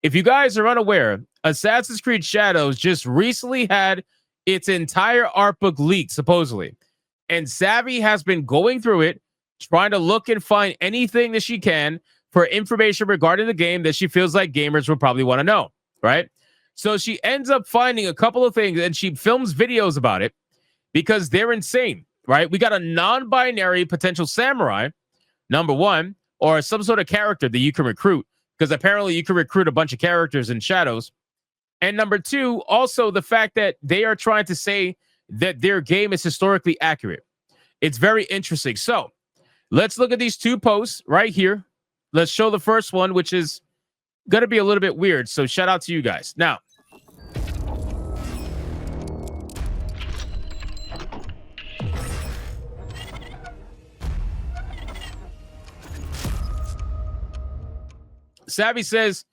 If you guys are unaware, Assassin's Creed Shadows just recently had its entire art book leaked, supposedly. And Savvy has been going through it, trying to look and find anything that she can for information regarding the game that she feels like gamers would probably want to know, right? So she ends up finding a couple of things and she films videos about it because they're insane, right? We got a non binary potential samurai, number one, or some sort of character that you can recruit because apparently you can recruit a bunch of characters in Shadows. And number two, also the fact that they are trying to say that their game is historically accurate. It's very interesting. So let's look at these two posts right here. Let's show the first one, which is going to be a little bit weird. So shout out to you guys. Now, Savvy says,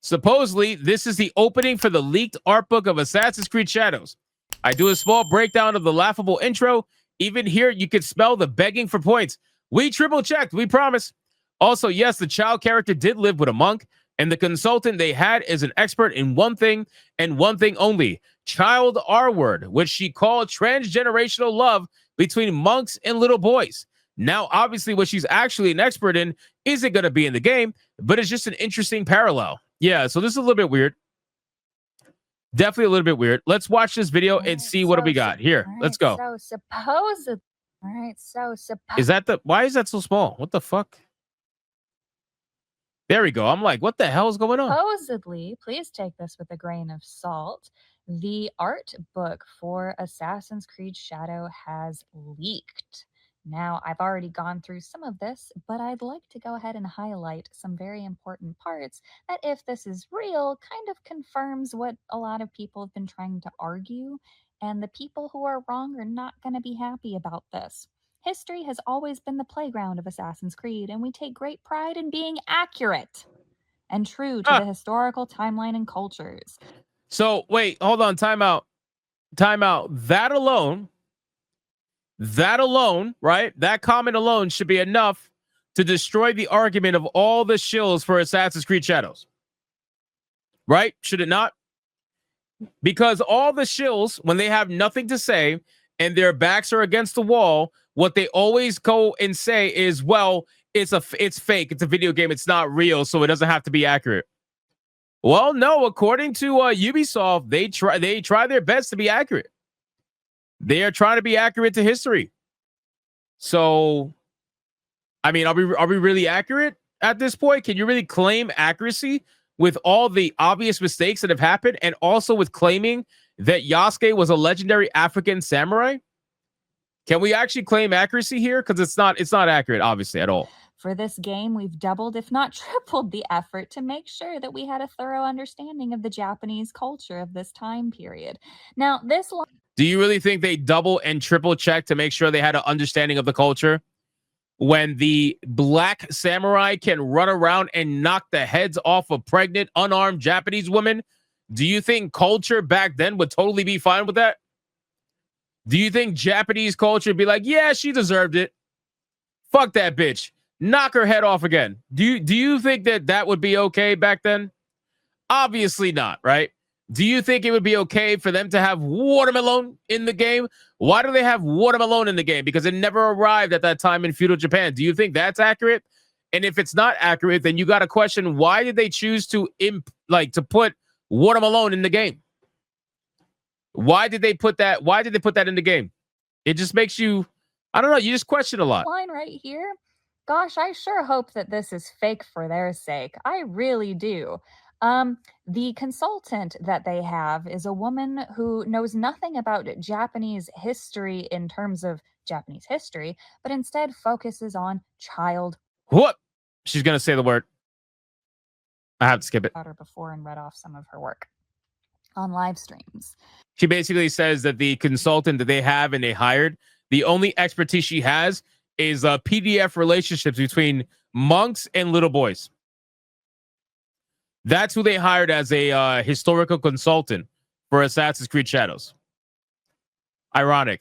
supposedly, this is the opening for the leaked art book of Assassin's Creed Shadows. I do a small breakdown of the laughable intro. Even here, you can smell the begging for points. We triple checked, we promise. Also, yes, the child character did live with a monk, and the consultant they had is an expert in one thing and one thing only, child R word, which she called transgenerational love between monks and little boys. Now, obviously, what she's actually an expert in isn't going to be in the game, but it's just an interesting parallel. Yeah, so this is a little bit weird. Definitely a little bit weird. Let's watch this video and see what do we got here. Let's go. So supposedly, is that the? Why is that so small? What the fuck? There we go. I'm like, what the hell is going on? Supposedly, please take this with a grain of salt. The art book for Assassin's Creed Shadow has leaked. Now, I've already gone through some of this, but I'd like to go ahead and highlight some very important parts that, if this is real, kind of confirms what a lot of people have been trying to argue. And the people who are wrong are not going to be happy about this. History has always been the playground of Assassin's Creed, and we take great pride in being accurate and true to the historical timeline and cultures. So, wait, hold on. Time out. That alone, right? That comment alone should be enough to destroy the argument of all the shills for Assassin's Creed Shadows. Right? Should it not? Because all the shills, when they have nothing to say and their backs are against the wall, what they always go and say is, well, it's fake. It's a video game. It's not real, so it doesn't have to be accurate. Well, no, according to Ubisoft, they try their best to be accurate. They are trying to be accurate to history. So, I mean, are we really accurate at this point? Can you really claim accuracy with all the obvious mistakes that have happened, and also with claiming that Yasuke was a legendary African samurai? Can we actually claim accuracy here? Because it's not accurate, obviously, at all. For this game, we've doubled, if not tripled, the effort to make sure that we had a thorough understanding of the Japanese culture of this time period. Now, this line. Do you really think they double and triple check to make sure they had an understanding of the culture? When the black samurai can run around and knock the heads off of pregnant, unarmed Japanese women, do you think culture back then would totally be fine with that? Do you think Japanese culture would be like, yeah, she deserved it. Fuck that bitch. Knock her head off again. Do you think that would be okay back then? Obviously not, right? Do you think it would be okay for them to have watermelon in the game? Why do they have watermelon in the game? Because it never arrived at that time in feudal Japan. Do you think that's accurate? And if it's not accurate, then you got to question, why did they choose to put watermelon in the game? Why did they put that? Why did they put that in the game? It just makes you, I don't know, you just question a lot. Line right here. Gosh, I sure hope that this is fake for their sake. I really do. The consultant that they have is a woman who knows nothing about Japanese history in terms of Japanese history, but instead focuses on child. What? She's going to say the word. I have to skip it. Before and read off some of her work on live streams. She basically says that the consultant that they have and they hired, the only expertise she has is PDF relationships between monks and little boys. That's who they hired as a historical consultant for Assassin's Creed Shadows. Ironic.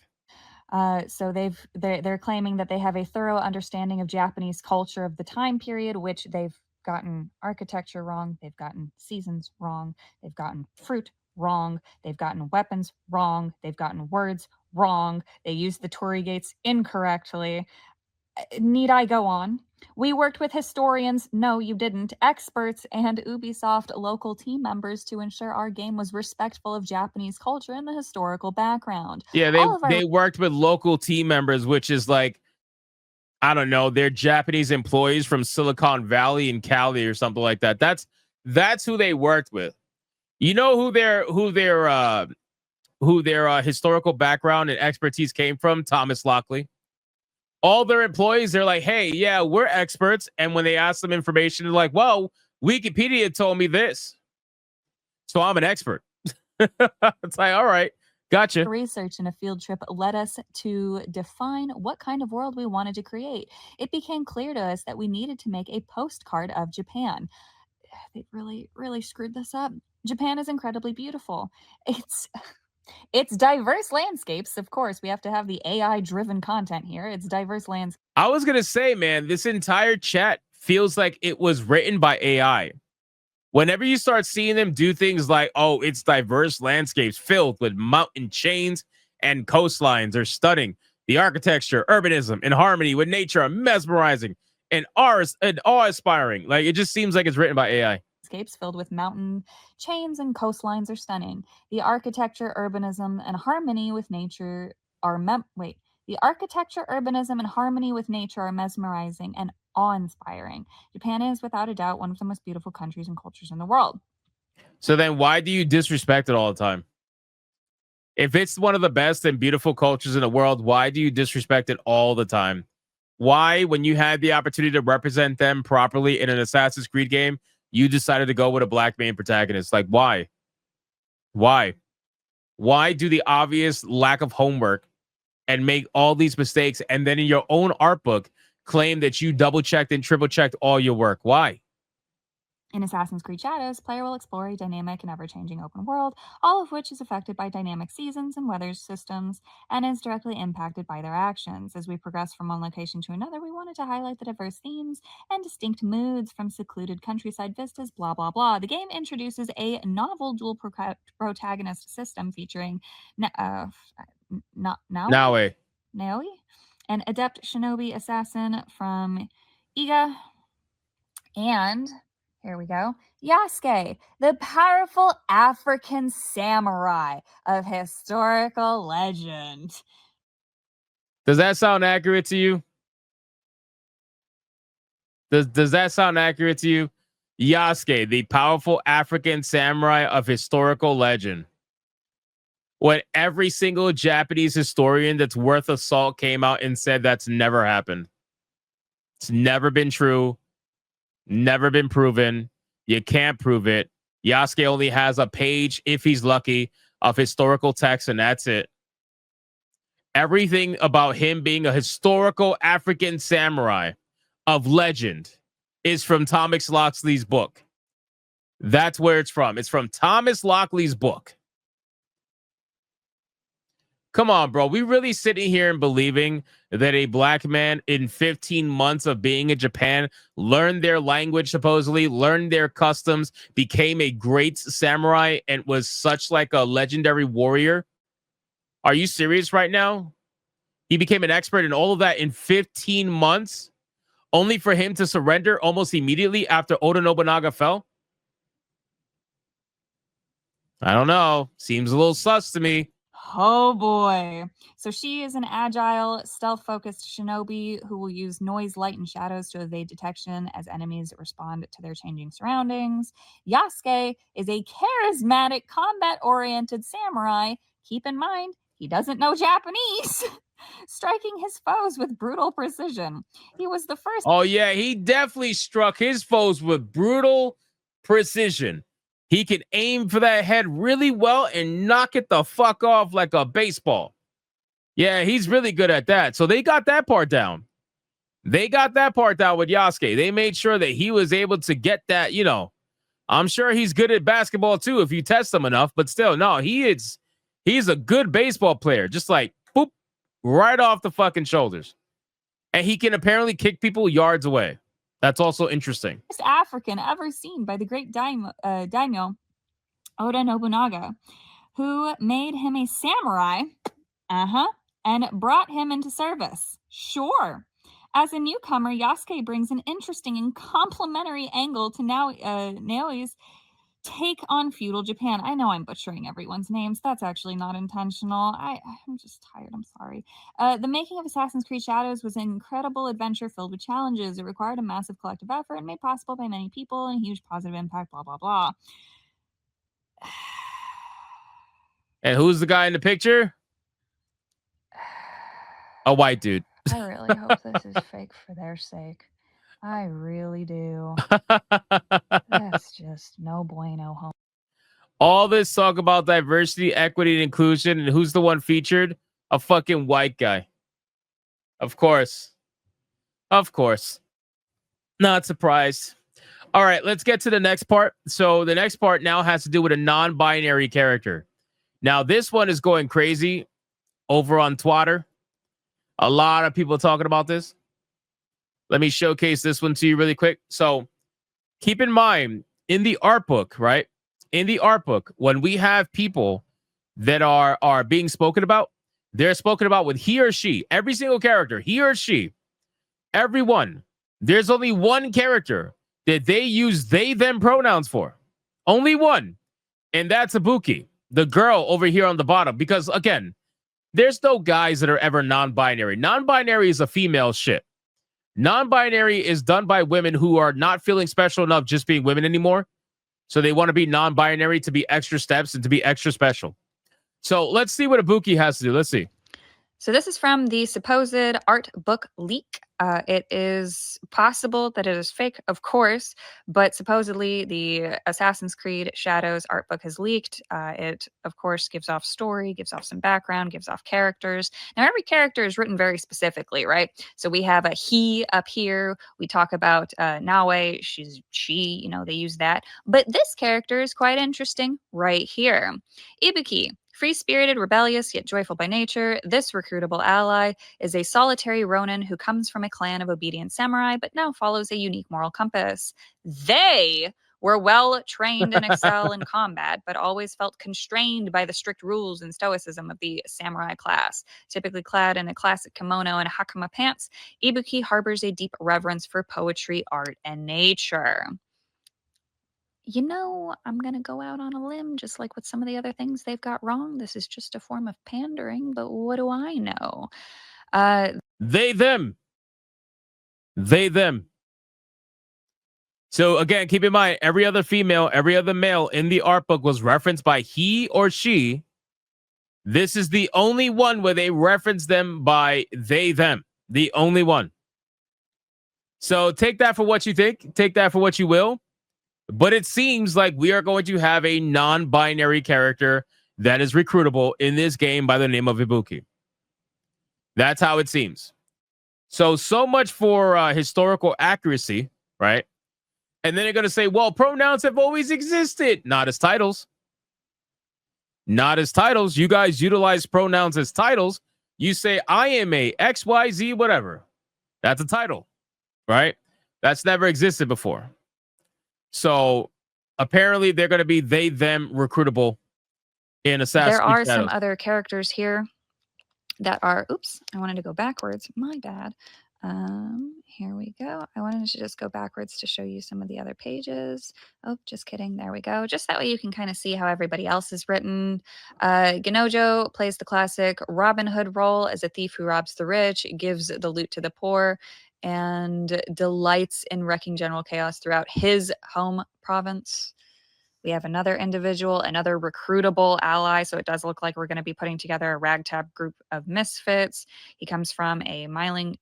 So they're claiming that they have a thorough understanding of Japanese culture of the time period, which they've gotten architecture wrong. They've gotten seasons wrong. They've gotten fruit wrong. They've gotten weapons wrong. They've gotten words wrong. They used the Torii gates incorrectly. Need I go on? We worked with historians, no, you didn't, experts, and Ubisoft local team members to ensure our game was respectful of Japanese culture and the historical background. Yeah, All of our they worked with local team members, which is like, I don't know, they're Japanese employees from Silicon Valley and Cali or something like that. That's who they worked with. You know who their historical background and expertise came from? Thomas Lockley. All their employees, they're like, hey, yeah, we're experts. And when they ask them information, they're like, well, Wikipedia told me this, so I'm an expert. It's like, all right, gotcha. research and a field trip led us to define what kind of world we wanted to create. It became clear to us that we needed to make a postcard of Japan. They really, really screwed this up. Japan is incredibly beautiful. It's diverse landscapes, of course. We have to have the AI driven content here. It's diverse landscapes. I was gonna say, man, this entire chat feels like it was written by AI. Whenever you start seeing them do things like, oh, it's diverse landscapes filled with mountain chains and coastlines are stunning. The architecture, urbanism, and harmony with nature are mesmerizing and awe-inspiring. Like, it just seems like it's written by AI. Landscapes filled with mountain chains and coastlines are stunning. The architecture, urbanism, and harmony with nature are The architecture, urbanism, and harmony with nature are mesmerizing and awe-inspiring. Japan is without a doubt one of the most beautiful countries and cultures in the world. So then why do you disrespect it all the time? If it's one of the best and beautiful cultures in the world, why do you disrespect it all the time? Why, when you had the opportunity to represent them properly in an Assassin's Creed game, you decided to go with a black main protagonist? Like, why? Why? Why do the obvious lack of homework and make all these mistakes, and then in your own art book claim that you double checked and triple checked all your work? Why? In Assassin's Creed Shadows, player will explore a dynamic and ever-changing open world, all of which is affected by dynamic seasons and weather systems and is directly impacted by their actions. As we progress from one location to another, we wanted to highlight the diverse themes and distinct moods from secluded countryside vistas, blah, blah, blah. The game introduces a novel dual protagonist system featuring Now, way. Naoi, an adept shinobi assassin from Iga, and here we go. Yasuke, the powerful African samurai of historical legend. Does that sound accurate to you? Does that sound accurate to you? Yasuke, the powerful African samurai of historical legend. When every single Japanese historian that's worth a salt came out and said that's never happened. It's never been true. Never been proven. You can't prove it. Yasuke only has a page, if he's lucky, of historical text, and that's it. Everything about him being a historical African samurai of legend is from Thomas Locksley's book. That's where it's from. It's from Thomas Lockley's book. Come on, bro. We really sitting here and believing that a black man in 15 months of being in Japan learned their language, supposedly learned their customs, became a great samurai, and was such like a legendary warrior? Are you serious right now? He became an expert in all of that in 15 months, only for him to surrender almost immediately after Oda Nobunaga fell? I don't know. Seems a little sus to me. Oh boy. So she is an agile, stealth-focused shinobi who will use noise, light, and shadows to evade detection as enemies respond to their changing surroundings. Yasuke is a charismatic, combat-oriented samurai. Keep in mind, he doesn't know Japanese. Striking his foes with brutal precision. He was the first. Oh, yeah, he definitely struck his foes with brutal precision. He can aim for that head really well and knock it the fuck off like a baseball. Yeah, he's really good at that. So they got that part down. They got that part down with Yasuke. They made sure that he was able to get that, you know. I'm sure he's good at basketball too if you test him enough, but still, no, he's a good baseball player. Just like, boop, right off the fucking shoulders. And he can apparently kick people yards away. That's also interesting. First African ever seen by the great daimyo Oda Nobunaga, who made him a samurai, and brought him into service. Sure. As a newcomer, Yasuke brings an interesting and complementary angle to Naoi's take on feudal Japan. I know I'm butchering everyone's names. That's actually not intentional. I'm just tired. I'm sorry. The making of Assassin's Creed Shadows was an incredible adventure filled with challenges. It required a massive collective effort and made possible by many people and a huge positive impact, blah, blah, blah. And who's the guy in the picture? A white dude. I really hope this is fake for their sake. I really do. That's just no bueno. All this talk about diversity, equity, and inclusion, and who's the one featured? A fucking white guy. Of course. Of course. Not surprised. All right, let's get to the next part. So the next part now has to do with a non-binary character. Now, this one is going crazy over on Twitter. A lot of people talking about this. Let me showcase this one to you really quick. So keep in mind, in the art book, right? In the art book, when we have people that are being spoken about, they're spoken about with he or she. Every single character, he or she. Everyone. There's only one character that they use they, them pronouns for. Only one. And that's Ibuki, the girl over here on the bottom. Because, again, there's no guys that are ever non-binary. Non-binary is a female shit. Non-binary is done by women who are not feeling special enough just being women anymore. So they want to be non-binary to be extra steps and to be extra special. So let's see what Ibuki has to do. Let's see. So this is from the supposed art book leak. It is possible that it is fake, of course, but supposedly the Assassin's Creed Shadows art book has leaked. It, of course, gives off story, gives off some background, gives off characters. Now, every character is written very specifically, right? So we have a he up here. We talk about Naue. She, they use that. But this character is quite interesting right here. Ibuki. Free-spirited, rebellious, yet joyful by nature, this recruitable ally is a solitary ronin who comes from a clan of obedient samurai, but now follows a unique moral compass. They were well trained and excel in combat, but always felt constrained by the strict rules and stoicism of the samurai class. Typically clad in a classic kimono and hakama pants, Ibuki harbors a deep reverence for poetry, art, and nature. I'm going to go out on a limb, just like with some of the other things they've got wrong. This is just a form of pandering, but what do I know? They, them. They, them. So again, keep in mind, every other female, every other male in the art book was referenced by he or she. This is the only one where they reference them by they, them. The only one. So take that for what you think. Take that for what you will. But it seems like we are going to have a non-binary character that is recruitable in this game by the name of Ibuki. That's how it seems. So much for historical accuracy, right? And then they're going to say, well, pronouns have always existed. Not as titles. Not as titles. You guys utilize pronouns as titles. You say, I am a XYZ, whatever. That's a title, right? That's never existed before. So apparently they're going to be they, them recruitable in Assassin's Creed Shadows. There are some other characters here that are, oops, I wanted to go backwards. My bad. Here we go. I wanted to just go backwards to show you some of the other pages. Oh, just kidding. There we go. Just that way you can kind of see how everybody else is written. Genojo plays the classic Robin Hood role as a thief who robs the rich, gives the loot to the poor, and delights in wrecking general chaos throughout his home province. We have another individual, another recruitable ally. So it does look like we're going to be putting together a ragtag group of misfits. He comes from a mining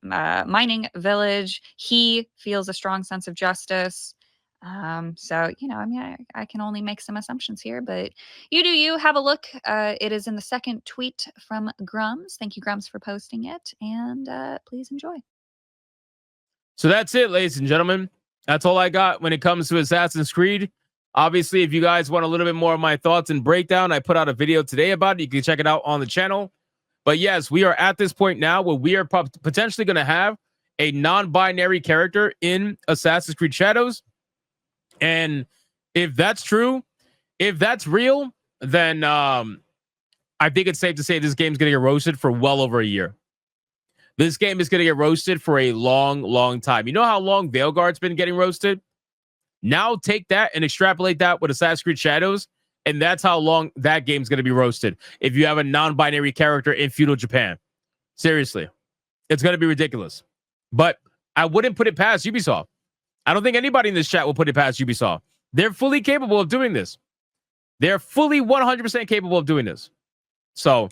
village. He feels a strong sense of justice. I can only make some assumptions here, but you do you. Have a look. It is in the second tweet from Grums. Thank you, Grums, for posting it. And please enjoy. So that's it, ladies and gentlemen. That's all I got when it comes to Assassin's Creed. Obviously, if you guys want a little bit more of my thoughts and breakdown, I put out a video today about it. You can check it out on the channel. But yes, we are at this point now where we are potentially going to have a non-binary character in Assassin's Creed Shadows. And if that's true, if that's real, then I think it's safe to say this game's going to get roasted for well over a year. This game is going to get roasted for a long, long time. You know how long Veilguard's been getting roasted? Now take that and extrapolate that with Assassin's Creed Shadows, and that's how long that game's going to be roasted if you have a non-binary character in feudal Japan. Seriously. It's going to be ridiculous. But I wouldn't put it past Ubisoft. I don't think anybody in this chat will put it past Ubisoft. They're fully capable of doing this. They're fully 100% capable of doing this. So